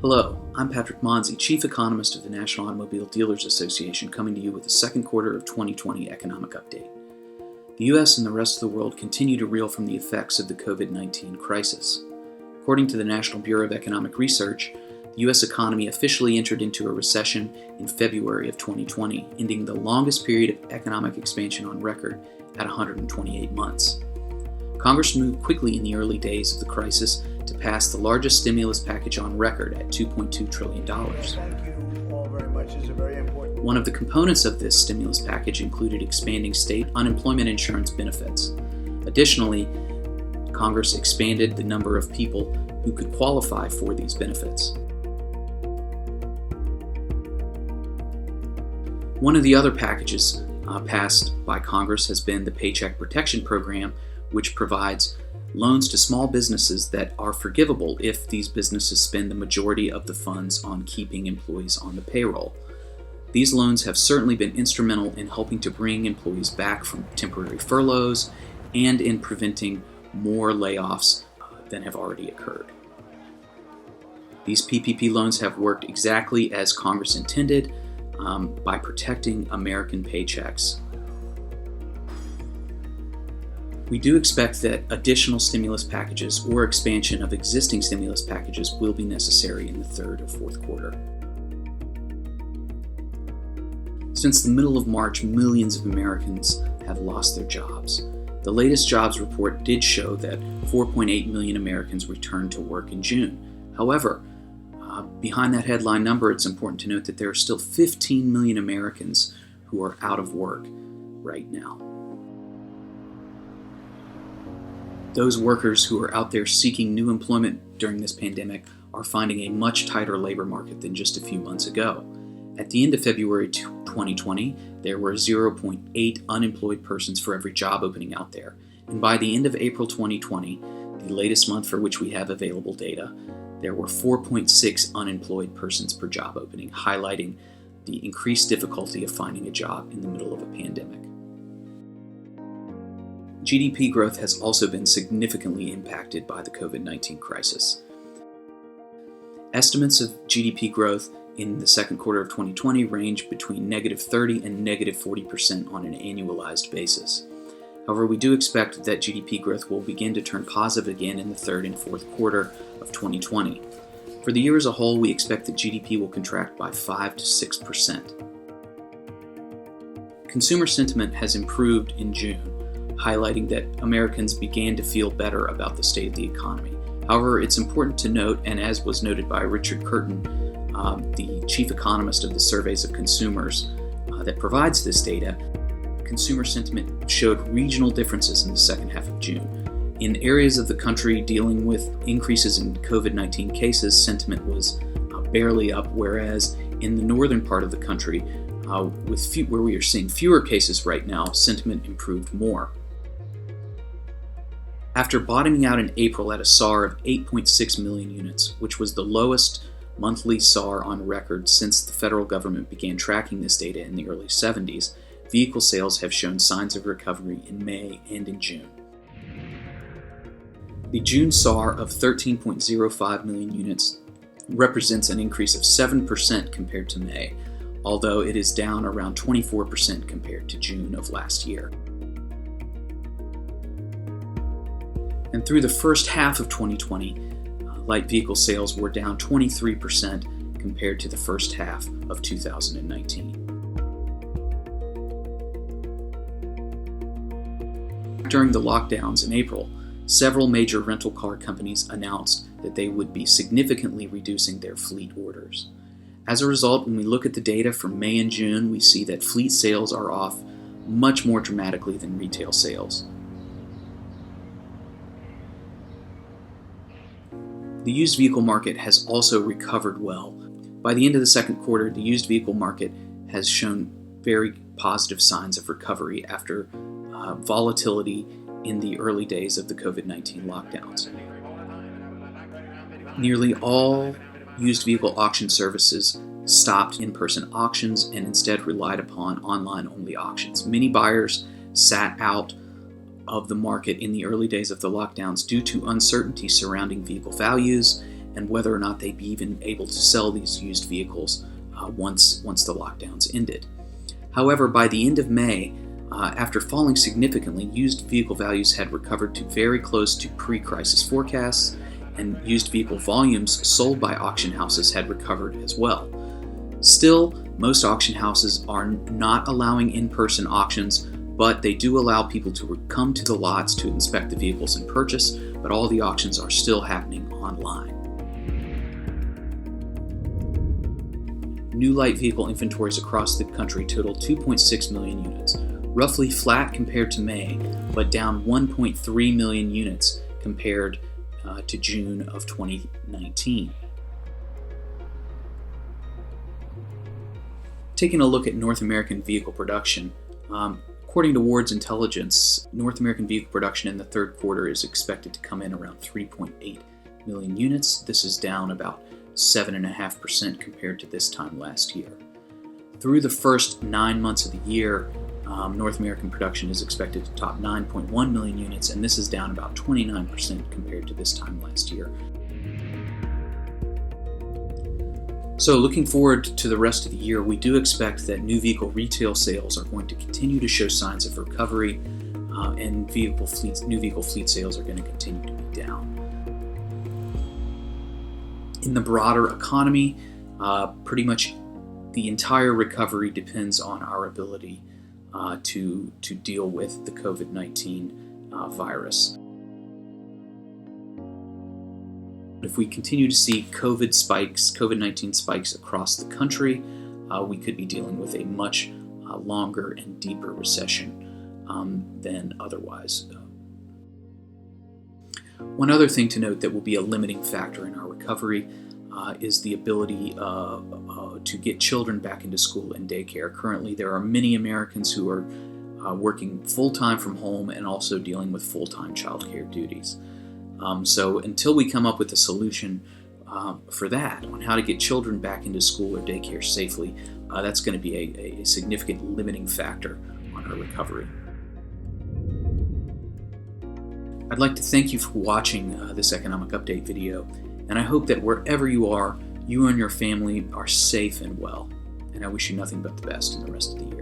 Hello, I'm Patrick Manzi, Chief Economist of the National Automobile Dealers Association, coming to you with the second quarter of 2020 economic update. The U.S. and the rest of the world continue to reel from the effects of the COVID-19 crisis. According to the National Bureau of Economic Research, the U.S. economy officially entered into a recession in February of 2020, ending the longest period of economic expansion on record at 128 months. Congress moved quickly in the early days of the crisis to pass the largest stimulus package on record at $2.2 trillion. Thank you all very much. It's a very important. One of the components of this stimulus package included expanding state unemployment insurance benefits. Additionally, Congress expanded the number of people who could qualify for these benefits. One of the other packages passed by Congress has been the Paycheck Protection Program, which provides loans to small businesses that are forgivable if these businesses spend the majority of the funds on keeping employees on the payroll. These loans have certainly been instrumental in helping to bring employees back from temporary furloughs and in preventing more layoffs than have already occurred. These PPP loans have worked exactly as Congress intended by protecting American paychecks. We do expect that additional stimulus packages or expansion of existing stimulus packages will be necessary in the third or fourth quarter. Since the middle of March, millions of Americans have lost their jobs. The latest jobs report did show that 4.8 million Americans returned to work in June. However, behind that headline number, it's important to note that there are still 15 million Americans who are out of work right now. Those workers who are out there seeking new employment during this pandemic are finding a much tighter labor market than just a few months ago. At the end of February 2020, there were 0.8 unemployed persons for every job opening out there. And by the end of April 2020, the latest month for which we have available data, there were 4.6 unemployed persons per job opening, highlighting the increased difficulty of finding a job in the middle of a pandemic. GDP growth has also been significantly impacted by the COVID-19 crisis. Estimates of GDP growth in the second quarter of 2020 range between -30% and -40% on an annualized basis. However, we do expect that GDP growth will begin to turn positive again in the third and fourth quarter of 2020. For the year as a whole, we expect that GDP will contract by 5 to 6%. Consumer sentiment has improved in June, highlighting that Americans began to feel better about the state of the economy. However, it's important to note, and as was noted by Richard Curtin, the chief economist of the Surveys of Consumers that provides this data, consumer sentiment showed regional differences in the second half of June. In areas of the country dealing with increases in COVID-19 cases, sentiment was barely up, whereas in the northern part of the country, where we are seeing fewer cases right now, sentiment improved more. After bottoming out in April at a SAAR of 8.6 million units, which was the lowest monthly SAAR on record since the federal government began tracking this data in the early 70s, vehicle sales have shown signs of recovery in May and in June. The June SAAR of 13.05 million units represents an increase of 7% compared to May, although it is down around 24% compared to June of last year. And through the first half of 2020, light vehicle sales were down 23% compared to the first half of 2019. During the lockdowns in April, several major rental car companies announced that they would be significantly reducing their fleet orders. As a result, when we look at the data from May and June, we see that fleet sales are off much more dramatically than retail sales. The used vehicle market has also recovered well. By the end of the second quarter, the used vehicle market has shown very positive signs of recovery after volatility in the early days of the COVID-19 lockdowns. Nearly all used vehicle auction services stopped in-person auctions and instead relied upon online-only auctions. Many buyers sat out of the market in the early days of the lockdowns due to uncertainty surrounding vehicle values and whether or not they'd be even able to sell these used vehicles once the lockdowns ended. However, by the end of May, after falling significantly, used vehicle values had recovered to very close to pre-crisis forecasts, and used vehicle volumes sold by auction houses had recovered as well. Still, most auction houses are not allowing in-person auctions, but they do allow people to come to the lots to inspect the vehicles and purchase, but all the auctions are still happening online. New light vehicle inventories across the country totaled 2.6 million units, roughly flat compared to May, but down 1.3 million units compared to June of 2019. Taking a look at North American vehicle production, according to Ward's Intelligence, North American vehicle production in the third quarter is expected to come in around 3.8 million units. This is down about 7.5% compared to this time last year. Through the first 9 months of the year, North American production is expected to top 9.1 million units, and this is down about 29% compared to this time last year. So looking forward to the rest of the year, we do expect that new vehicle retail sales are going to continue to show signs of recovery, and new vehicle fleet sales are going to continue to be down. In the broader economy, pretty much the entire recovery depends on our ability to deal with the COVID-19 virus. If we continue to see COVID-19 spikes across the country, we could be dealing with a much longer and deeper recession than otherwise. One other thing to note that will be a limiting factor in our recovery is the ability to get children back into school and daycare. Currently, there are many Americans who are working full-time from home and also dealing with full-time childcare duties. So until we come up with a solution for that, on how to get children back into school or daycare safely, that's going to be a significant limiting factor on our recovery. I'd like to thank you for watching this economic update video, and I hope that wherever you are, you and your family are safe and well, and I wish you nothing but the best in the rest of the year.